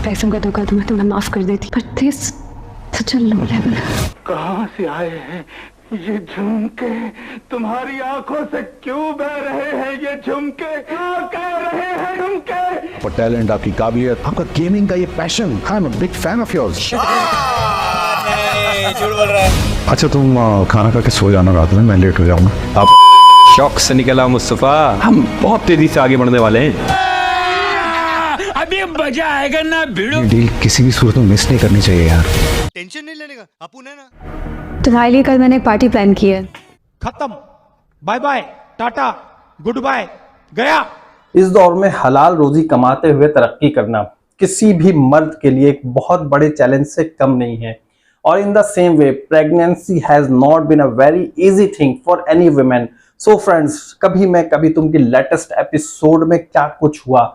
पैसों का धोखा तो मैं तुम्हें माफ कर देती, पर this such a low level. कहाँ से आए हैं ये झुमके? तुम्हारी आंखों से क्यों बह रहे हैं ये झुमके? क्या कह रहे हैं झुमके? आपका टैलेंट, आपकी काबिलियत, आपका गेमिंग का ये passion, I am a big fan of yours. झूठ बोल रहा है। अच्छा तुम खाना खा के सो जाना, रात में मैं लेट हो जाऊंगा। आप शौक से निकला मुस्तफा, हम बहुत तेजी से आगे बढ़ने वाले हैं। अभी मजा आएगा ना भिड़ो। डील किसी भी सूरत में मिस नहीं करनी चाहिए यार। टेंशन नहीं लेने का, अपुन है ना। तुम्हारे लिए कल मैंने एक पार्टी प्लान की है। खत्म, bye bye, tata, good bye, गया। इस दौर में हलाल रोजी कमाते हुए तरक्की करना किसी भी मर्द के लिए एक बहुत बड़े चैलेंज से कम नहीं है। और in the same way pregnancy has not been a very easy thing for any women. So friends, कभी मैं कभी तुम की लेटेस्ट एपिसोड में क्या कुछ हुआ,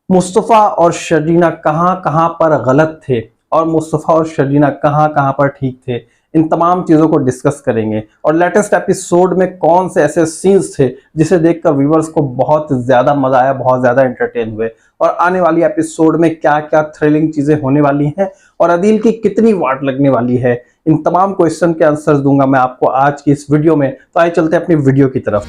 मुस्तफ़ा और शर्जीना कहां कहां पर गलत थे और मुस्तफ़ा और शर्जीना कहां कहां पर ठीक थे, इन तमाम चीज़ों को डिस्कस करेंगे। और लेटेस्ट एपिसोड में कौन से ऐसे सीन्स थे जिसे देखकर व्यूवर्स को बहुत ज़्यादा मज़ा आया, बहुत ज़्यादा एंटरटेन हुए, और आने वाली एपिसोड में क्या क्या थ्रिलिंग चीज़ें होने वाली हैं और अदील की कितनी वाट लगने वाली है, इन तमाम क्वेश्चन के आंसर्स दूंगा मैं आपको आज की इस वीडियो में। तो आइए चलते हैं अपनी वीडियो की तरफ।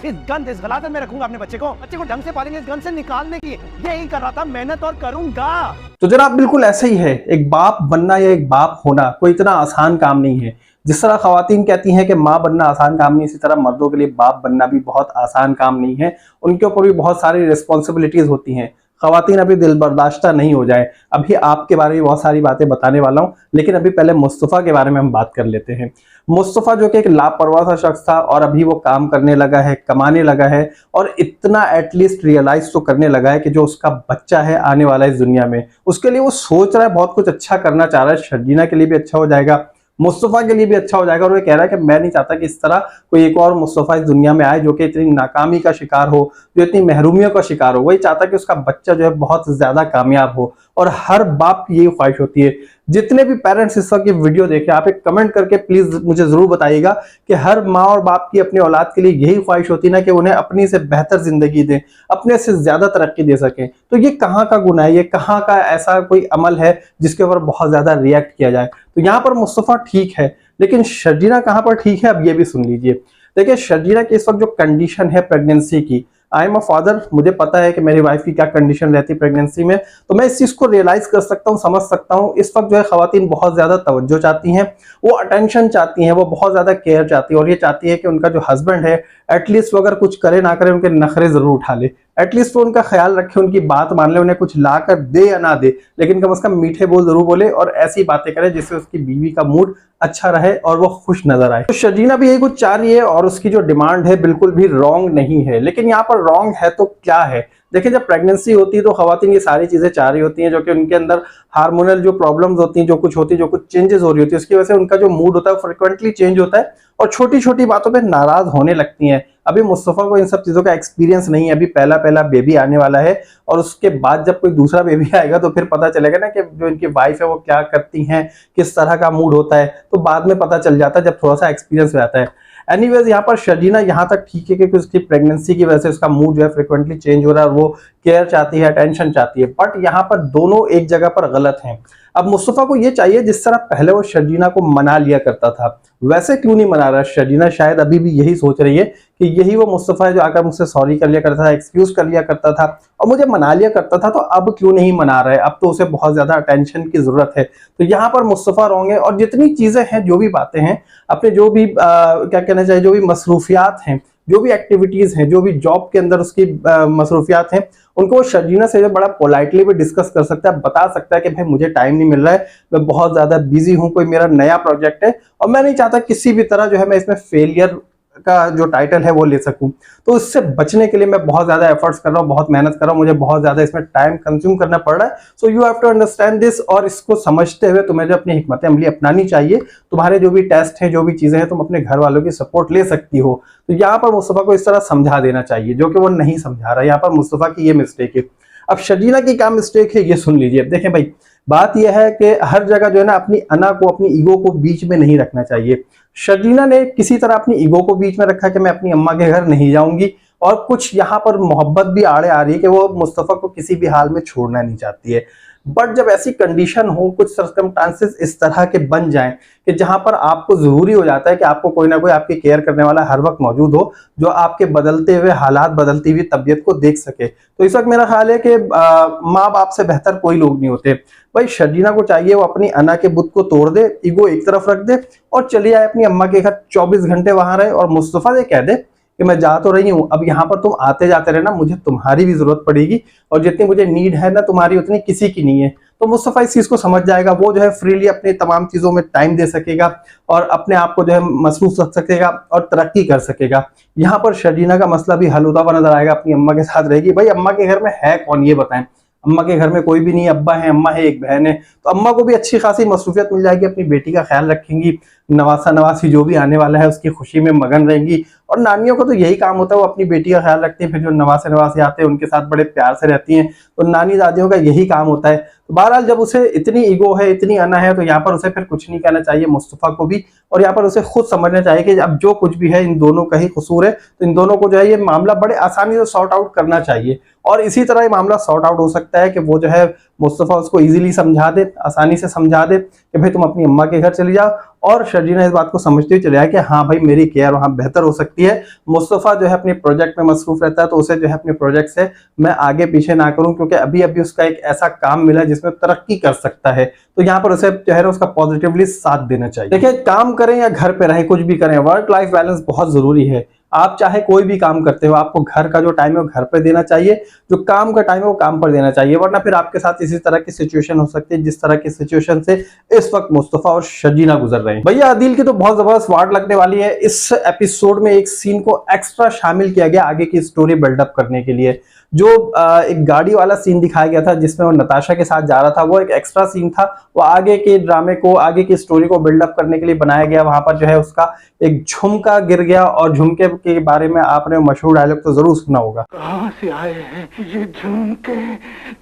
इस गंद, इस गलादत में रखूंगा अपने बच्चे को ढंग से पालेंगे, इस गंद से निकालने की यही कर रहा था, मेहनत और करूंगा। तो जनाब बिल्कुल ऐसा ही है, एक बाप बनना या एक बाप होना कोई इतना आसान काम नहीं है। जिस तरह खवातीन कहती हैं कि माँ बनना आसान काम नहीं, इसी तरह मर्दों के लिए बाप बनना भी बहुत आसान काम नहीं है। उनके ऊपर भी बहुत सारी रिस्पॉन्सिबिलिटीज होती हैं। खवातीन अभी दिल बर्दाश्ता नहीं हो जाए, अभी आपके बारे में बहुत सारी बातें बताने वाला हूं, लेकिन अभी पहले मुस्तफ़ा के बारे में हम बात कर लेते हैं। मुस्तफ़ा जो कि एक लापरवाह सा शख्स था और अभी वो काम करने लगा है, कमाने लगा है और इतना एटलीस्ट रियलाइज तो करने लगा है कि जो उसका बच्चा है आने वाला है इस दुनिया में, उसके लिए वो सोच रहा है, बहुत कुछ अच्छा करना चाह रहा है। शर्जीना के लिए भी अच्छा हो जाएगा, मुस्तफ़ा के लिए भी अच्छा हो जाएगा। और वो कह रहा है कि मैं नहीं चाहता कि इस तरह कोई एक और मुस्तफ़ा इस दुनिया में आए जो कि इतनी नाकामी का शिकार हो, जो इतनी महरूमियों का शिकार हो। वही चाहता है कि उसका बच्चा जो है बहुत ज्यादा कामयाब हो, और हर बाप की यही ख्वाहिश होती है। जितने भी पेरेंट्स इस वक्त ये वीडियो देख रहे हैं, आप एक कमेंट करके प्लीज मुझे जरूर बताइएगा कि हर माँ और बाप की अपनी औलाद के लिए यही ख्वाहिश होती है ना कि उन्हें अपनी से बेहतर जिंदगी दें, अपने से ज्यादा तरक्की दे सकें। तो ये कहाँ का गुनाह है, ये कहाँ का ऐसा कोई अमल है जिसके ऊपर बहुत ज्यादा रिएक्ट किया जाए। तो यहाँ पर मुस्तफ़ा ठीक है, लेकिन शर्जीना कहाँ पर ठीक है, अब ये भी सुन लीजिए। देखिए शर्जीना की इस वक्त जो कंडीशन है प्रेगनेंसी की, आई एम अ फादर, मुझे पता है कि मेरी वाइफ की क्या कंडीशन रहती है प्रेगनेंसी में, तो मैं इस चीज को रियलाइज कर सकता हूँ, समझ सकता हूँ। इस वक्त जो है खवातीन बहुत ज्यादा तवज्जो चाहती हैं, वो अटेंशन चाहती हैं, वो बहुत ज्यादा केयर चाहती है, और ये चाहती है कि उनका जो हस्बैंड है एटलीस्ट वो अगर कुछ करे ना करे उनके नखरे जरूर उठा ले, एटलीस्ट वो उनका ख्याल रखे, उनकी बात मान ले, उन्हें कुछ ला कर दे या ना दे, लेकिन कम से कम मीठे बोल जरूर बोले और ऐसी बातें करे जिससे उसकी बीवी का मूड अच्छा रहे और वो खुश नजर आए। तो शर्जीना भी यही कुछ चाह रही है और उसकी जो डिमांड है बिल्कुल भी रॉन्ग नहीं है। लेकिन यहाँ पर रॉन्ग है तो क्या है? देखिए जब प्रेगनेंसी होती है तो खवातीन ये सारी चीजें चाह रही होती हैं जो कि उनके अंदर हार्मोनल जो प्रॉब्लम्स होती हैं, जो कुछ होती है, जो कुछ चेंजेस हो रही होती है, उसकी वजह से उनका जो मूड होता है फ्रिक्वेंटली चेंज होता है और छोटी छोटी बातों पे नाराज होने लगती हैं। अभी मुस्तफ़ा को इन सब चीज़ों का एक्सपीरियंस नहीं है, अभी पहला पहला बेबी आने वाला है और उसके बाद जब कोई दूसरा बेबी आएगा तो फिर पता चलेगा ना कि जो इनकी वाइफ है वो क्या करती हैं, किस तरह का मूड होता है, तो बाद में पता चल जाता है जब थोड़ा सा एक्सपीरियंस हो जाता है। एनीवेज यहाँ पर शर्जीना यहाँ तक ठीक है कि उसकी प्रेगनेंसी की वजह से उसका मूड जो है फ्रिक्वेंटली चेंज हो रहा है और वो केयर चाहती है, अटेंशन चाहती है, बट यहाँ पर दोनों एक जगह पर गलत हैं। अब मुस्तफ़ा को ये चाहिए जिस तरह पहले वो शर्जीना को मना लिया करता था वैसे क्यों नहीं मना रहा। शर्जीना शायद अभी भी यही सोच रही है कि यही वो मुस्तफ़ा है जो आकर मुझसे सॉरी कर लिया करता था, एक्सक्यूज कर लिया करता था और मुझे मना लिया करता था, तो अब क्यों नहीं मना रहा है, अब तो उसे बहुत ज्यादा अटेंशन की जरूरत है। तो यहाँ पर मुस्तफ़ा रॉन्ग है। और जितनी चीजें हैं, जो भी बातें हैं, अपने जो भी क्या कहना चाहिए, जो भी मसरूफियात हैं, जो भी एक्टिविटीज हैं, जो भी जॉब के अंदर उसकी मसरूफियात हैं, उनको वो शर्जीना से जो बड़ा पोलाइटली भी डिस्कस कर सकता है, बता सकता है कि भाई मुझे टाइम नहीं मिल रहा है, मैं बहुत ज्यादा बिजी हूँ, कोई मेरा नया प्रोजेक्ट है और मैं नहीं चाहता किसी भी तरह जो है मैं इसमें फेलियर का जो टाइटल है वो ले सकूं। तो इससे बचने के लिए मैं बहुत ज्यादा एफर्ट्स कर रहा हूँ, बहुत मेहनत कर रहा हूँ, मुझे बहुत ज्यादा इसमें टाइम कंज्यूम करना पड़ रहा है। So you have to understand this, और इसको समझते हुए तुम्हें जो अपनी हिकमत अमली अपनानी चाहिए। तुम्हारे जो भी टेस्ट हैं, जो भी चीजें हैं, तुम अपने घर वालों की सपोर्ट ले सकती हो। तो यहाँ पर मुस्तफ़ा को इस तरह समझा देना चाहिए, जो कि वो नहीं समझा रहा। यहाँ पर मुस्तफ़ा की ये मिस्टेक है। अब शर्जीना की क्या मिस्टेक है ये सुन लीजिए। देखें भाई, बात यह है कि हर जगह जो है ना अपनी अना को, अपनी ईगो को बीच में नहीं रखना चाहिए। शर्जीना ने किसी तरह अपनी ईगो को बीच में रखा कि मैं अपनी अम्मा के घर नहीं जाऊंगी और कुछ यहाँ पर मोहब्बत भी आड़े आ रही है कि वो मुस्तफ़ा को किसी भी हाल में छोड़ना नहीं चाहती है। बट जब ऐसी कंडीशन हो, कुछ सर्कमस्टांसेस इस तरह के बन जाएं कि जहां पर आपको जरूरी हो जाता है कि आपको कोई ना कोई आपकी केयर करने वाला हर वक्त मौजूद हो, जो आपके बदलते हुए हालात, बदलती हुई तबीयत को देख सके, तो इस वक्त मेरा ख्याल है कि माँ बाप से बेहतर कोई लोग नहीं होते। भाई शर्जीना को चाहिए वो अपनी अना के बुत को तोड़ दे, ईगो एक तरफ रख दे और चली जाए अपनी अम्मा के घर, 24 घंटे वहां रहे और मुस्तफ़ा से कह दे कि मैं जा तो रही हूँ, अब यहाँ पर तुम आते जाते रहना, मुझे तुम्हारी भी जरूरत पड़ेगी और जितनी मुझे नीड है ना तुम्हारी उतनी किसी की नहीं है। तो मुस्तफ़ा इस चीज को समझ जाएगा, वो जो है फ्रीली अपनी तमाम चीजों में टाइम दे सकेगा और अपने आप को जो है मसरूफ रख सकेगा और तरक्की कर सकेगा। यहाँ पर शर्जीना का मसला भी हल होता हुआ नजर आएगा, अपनी अम्मा के साथ रहेगी। भाई अम्मा के घर में है कौन ये बताएं, अम्मा के घर में कोई भी नहीं, अब्बा है, अम्मा है, एक बहन है, तो अम्मा को भी अच्छी खासी मसरूफियत मिल जाएगी, अपनी बेटी का ख्याल रखेंगी, नवासा नवासी जो भी आने वाला है उसकी खुशी में मगन रहेंगी। और नानियों का तो यही काम होता है, वो अपनी बेटी का ख्याल रखती है, फिर जो नवासे नवासी आते हैं उनके साथ बड़े प्यार से रहती हैं, तो नानी दादियों का यही काम होता है। तो बहरहाल जब उसे इतनी ईगो है, इतनी अना है, तो यहाँ पर उसे फिर कुछ नहीं कहना चाहिए मुस्तफ़ा को भी, और यहाँ पर उसे खुद समझना चाहिए कि अब जो कुछ भी है इन दोनों का ही कसूर है, तो इन दोनों को जो है ये मामला बड़े आसानी से सॉर्ट आउट करना चाहिए। और इसी तरह ये मामला सॉर्ट आउट हो सकता है कि वो जो है मुस्तफ़ा उसको इजीली समझा दे, आसानी से समझा दे कि भाई तुम अपनी अम्मा के घर चली जाओ, और शर्जीना इस बात को समझती हुई चले जाए कि हाँ भाई मेरी केयर वहाँ बेहतर हो सकती है। मुस्तफ़ा जो है अपने प्रोजेक्ट में मसरूफ रहता है, तो उसे जो है अपने प्रोजेक्ट से मैं आगे पीछे ना करूं, क्योंकि अभी अभी उसका एक ऐसा काम मिला जिसमें तरक्की कर सकता है, तो यहाँ पर उसे जो है उसका पॉजिटिवली साथ देना चाहिए। देखिए काम करें या घर पे रहें, कुछ भी करें, वर्क लाइफ बैलेंस बहुत जरूरी है। आप चाहे कोई भी काम करते हो, आपको घर का जो टाइम है वो घर पर देना चाहिए, जो काम का टाइम है वो काम पर देना चाहिए, वरना फिर आपके साथ इसी तरह की सिचुएशन हो सकती है जिस तरह की सिचुएशन से इस वक्त मुस्तफ़ा और शर्जीना गुजर रहे हैं। भैया अदील की तो बहुत जबरदस्त वार्ड लगने वाली है। इस एपिसोड में एक सीन को एक्स्ट्रा शामिल किया गया आगे की स्टोरी बिल्डअप करने के लिए। जो एक गाड़ी वाला सीन दिखाया गया था जिसमें वो नताशा के साथ जा रहा था, वो एक एक्स्ट्रा सीन था, वो आगे के ड्रामे को, आगे की स्टोरी को बिल्डअप करने के लिए बनाया गया। वहां पर जो है उसका एक झुमका गिर गया, और झुमके के बारे में आपने मशहूर डायलॉग तो जरूर सुना होगा, कहां से आए हैं ये झुमके,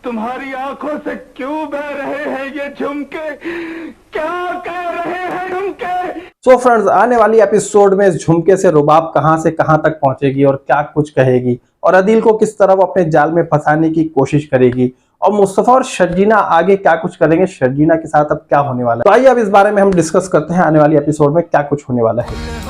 तुम्हारी आंखों से क्यों बह रहे हैं ये झुमके, क्या कह रहे हैं झुमके। सो फ्रेंड्स, आने वाली एपिसोड में इस झुमके से रुबाब कहां से कहां तक पहुंचेगी और क्या कुछ कहेगी, और अदील को किस तरह वो अपने जाल में फंसाने की कोशिश करेगी, और मुस्तफ़ा और शर्जीना आगे क्या कुछ करेंगे, शर्जीना के साथ अब क्या होने वाला है। तो आइए अब इस बारे में हम डिस्कस करते हैं आने वाली एपिसोड में क्या कुछ होने वाला है।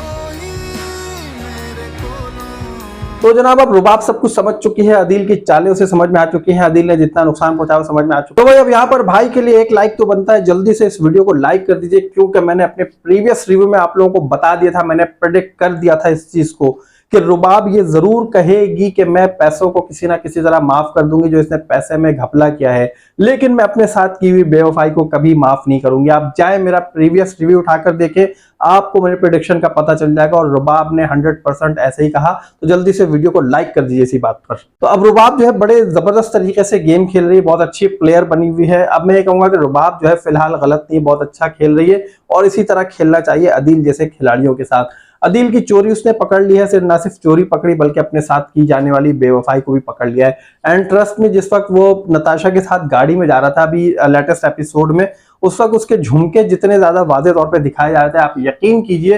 तो जनाब अब रुबाब सब कुछ समझ चुकी है, अदील की चालें उसे समझ में आ चुकी हैं, अदील ने जितना नुकसान पहुंचा वो समझ में आ चुका है। तो भाई अब यहाँ पर भाई के लिए एक लाइक तो बनता है, जल्दी से इस वीडियो को लाइक कर दीजिए, क्योंकि मैंने अपने प्रीवियस रिव्यू में आप लोगों को बता दिया था, मैंने प्रेडिक्ट कर दिया था इस चीज को कि रुबाब ये जरूर कहेगी कि मैं पैसों को किसी ना किसी तरह माफ कर दूंगी जो इसने पैसे में घपला किया है, लेकिन मैं अपने साथ की हुई बेवफाई को कभी माफ नहीं करूंगी। आप जाए मेरा प्रीवियस रिव्यू उठाकर देखें, आपको मेरे प्रेडिक्शन का पता चल जाएगा, और रुबाब ने 100% ऐसे ही कहा। तो जल्दी से वीडियो को लाइक कर दीजिए इसी बात पर। तो अब रुबाब जो है बड़े जबरदस्त तरीके से गेम खेल रही है, बहुत अच्छी प्लेयर बनी हुई है। अब मैं ये कहूंगा कि रुबाब जो है फिलहाल गलत नहीं, बहुत अच्छा खेल रही है, और इसी तरह खेलना चाहिए अदील जैसे खिलाड़ियों के साथ। अदील की चोरी उसने पकड़ ली है, सिर्फ ना सिर्फ चोरी पकड़ी बल्कि अपने साथ की जाने वाली बेवफाई को भी पकड़ लिया है। एंड ट्रस्ट में जिस वक्त वो नताशा के साथ गाड़ी में जा रहा था अभी लेटेस्ट एपिसोड में, उस वक्त उसके झुमके जितने ज्यादा वाज़ेह तौर पे दिखाए जा रहे थे, आप यकीन कीजिए,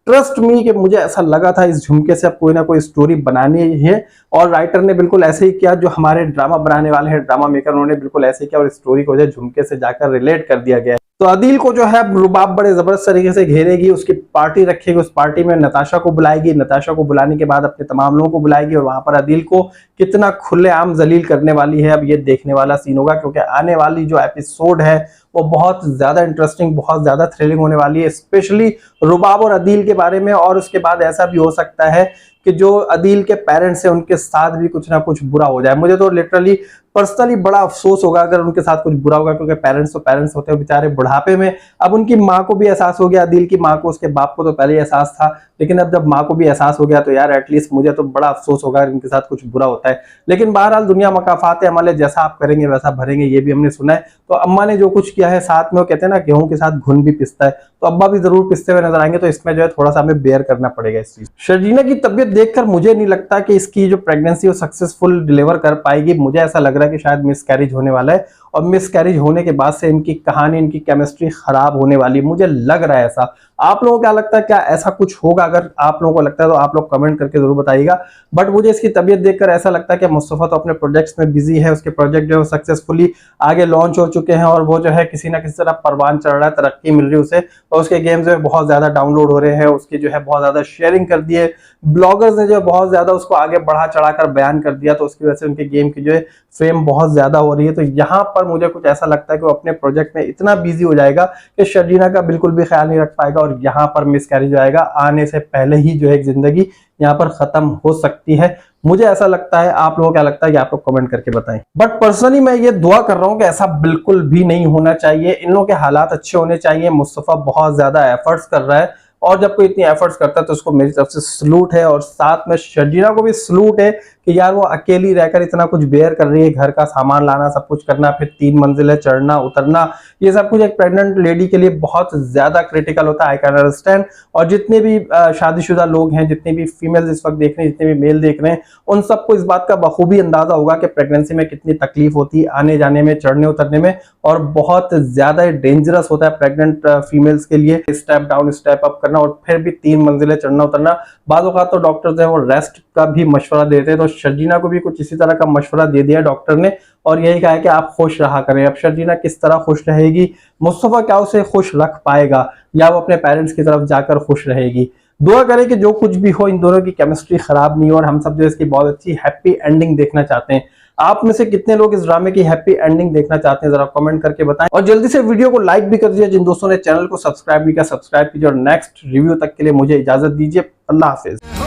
ट्रस्ट मी कि मुझे ऐसा लगा था इस झुमके से अब कोई ना कोई स्टोरी बनानी है, और राइटर ने बिल्कुल ऐसे ही किया, जो हमारे ड्रामा बनाने वाले हैं, ड्रामा मेकर, उन्होंने बिल्कुल ऐसे ही किया, और स्टोरी को जो झुमके से जाकर रिलेट कर दिया गया है। तो अदील को जो है रुबाब बड़े जबरदस्त तरीके से घेरेगी, उसकी पार्टी रखेगी, उस पार्टी में नताशा को बुलाएगी, नताशा को बुलाने के बाद अपने तमाम लोगों को बुलाएगी, और वहां पर अदील को कितना खुलेआम जलील करने वाली है, अब ये देखने वाला सीन होगा, क्योंकि आने वाली जो एपिसोड है वो बहुत ज्यादा इंटरेस्टिंग, बहुत ज्यादा थ्रिलिंग होने वाली है, स्पेशली रुबाब और अदील के बारे में। और उसके बाद ऐसा भी हो सकता है कि जो अदील के पेरेंट्स हैं उनके साथ भी कुछ ना कुछ बुरा हो जाए। मुझे तो लिटरली पर्सनली बड़ा अफसोस होगा अगर उनके साथ कुछ बुरा होगा, क्योंकि पेरेंट्स तो पेरेंट्स होते हैं बेचारे बुढ़ापे में। अब उनकी माँ को भी एहसास हो गया, अदील की माँ को, उसके बाप को तो पहले ही एहसास था, लेकिन अब जब माँ को भी एहसास हो गया तो यार एटलीस्ट मुझे तो बड़ा अफसोस होगा अगर इनके साथ कुछ बुरा होता है। लेकिन बहरहाल दुनिया मकाफात है, अमल जैसा आप करेंगे वैसा भरेंगे, ये भी हमने सुना है। तो अम्मा ने जो कुछ किया है साथ में, वो कहते हैं ना गेहूं के साथ घुन भी पिसता है, तो अब्बा भी जरूर पिसते हुए नजर आएंगे, तो इसमें जो है थोड़ा सा हमें बेयर करना पड़ेगा इस चीज। शर्जीना की तबीयत देखकर मुझे नहीं लगता कि इसकी जो प्रेगनेंसी वो सक्सेसफुल डिलीवर कर पाएगी, मुझे ऐसा लग रहा है कि शायद मिसकैरेज होने वाला है, और मिसकैरेज होने के बाद से इनकी कहानी, इनकी केमिस्ट्री खराब होने वाली, मुझे लग रहा है ऐसा। आप लोगों को क्या लगता है, क्या ऐसा कुछ होगा? अगर आप लोगों को लगता है तो आप लोग कमेंट करके जरूर बताइएगा। बट मुझे इसकी तबीयत देखकर ऐसा लगता है कि मुस्तफा तो अपने प्रोजेक्ट्स में बिजी है, उसके प्रोजेक्ट जो है सक्सेसफुली आगे लॉन्च हो चुके हैं और वो जो है किसी ना किसी तरह परवान चढ़ रहा है, तरक्की मिल रही है उसे, और उसके गेम्स जो है बहुत ज्यादा डाउनलोड हो रहे हैं, उसकी जो है बहुत ज्यादा शेयरिंग कर दी है, ब्लॉगर्स ने जो बहुत ज्यादा उसको आगे बढ़ा चढ़ाकर बयान कर दिया, तो उसकी वजह से उनके गेम की जो है फेम बहुत ज्यादा हो रही है। तो यहाँ पर मुझे कुछ ऐसा लगता है कि वो अपने प्रोजेक्ट में इतना बिजी हो जाएगा कि शर्जीना का बिल्कुल भी ख्याल नहीं रख पाएगा और यहाँ पर मिसकैरेज आएगा, आने से पहले ही जो है जिंदगी यहाँ पर खत्म हो सकती है। मुझे ऐसा लगता है, आप लोगों को क्या लगता है, कि आप लोग कमेंट करके बताएं। बट पर्सनली मैं ये दुआ कर रहा हूँ कि ऐसा बिल्कुल भी नहीं होना चाहिए। इन लोगों के हालात अच्छे होने चाहिए। मुस्तफा बहुत ज्यादा एफर्ट्स कर रहा है और जब कोई इतनी एफर्ट्स करता है तो उसको मेरी तरफ से सलूट है, और साथ में शर्जीना को भी सलूट है कि यार वो अकेली रहकर इतना कुछ बेयर कर रही है, घर का सामान लाना, सब कुछ करना, फिर 3 मंजिलें चढ़ना उतरना, ये सब कुछ एक प्रेग्नेंट लेडी के लिए बहुत ज्यादा क्रिटिकल होता है। I can understand. और जितने भी शादीशुदा लोग हैं, जितने भी फीमेल इस वक्त देख रहे हैं, जितने भी मेल देख रहे हैं, उन सबको इस बात का बखूबी अंदाजा होगा कि प्रेगनेंसी में कितनी तकलीफ होती है, आने जाने में, चढ़ने उतरने में, और बहुत ज्यादा डेंजरस होता है प्रेग्नेंट फीमेल्स के लिए स्टेप डाउन स्टेप अप करना और फिर भी 3 मंजिलें चढ़ना उतरना। बाज़ औक़ात तो डॉक्टर जो है वो रेस्ट का भी मशवरा देते हैं, तो शर्जीना को भी कुछ इसी तरह का मशवरा दे दिया डॉक्टर ने और यही कहा है कि आप खुश रहा करें। अब शर्जीना किस तरह खुश रहेगी, मुस्तफा क्या उसे खुश रख पाएगा, या वो अपने पेरेंट्स की तरफ जाकर खुश रहेगी। दुआ करें कि जो कुछ भी हो इन दोनों की केमिस्ट्री खराब नहीं हो और हम सब जो इसकी बहुत अच्छी हैप्पी एंडिंग देखना चाहते हैं। आप में से कितने लोग इस ड्रामे की हैप्पी एंडिंग देखना चाहते हैं, जरा कमेंट करके बताएं। और जल्दी से वीडियो को लाइक भी कर दीजिए। जिन दोस्तों ने चैनल को सब्सक्राइब नहीं किया, सब्सक्राइब कीजिए और नेक्स्ट रिव्यू तक के लिए मुझे इजाजत दीजिए। अल्लाह हाफिज।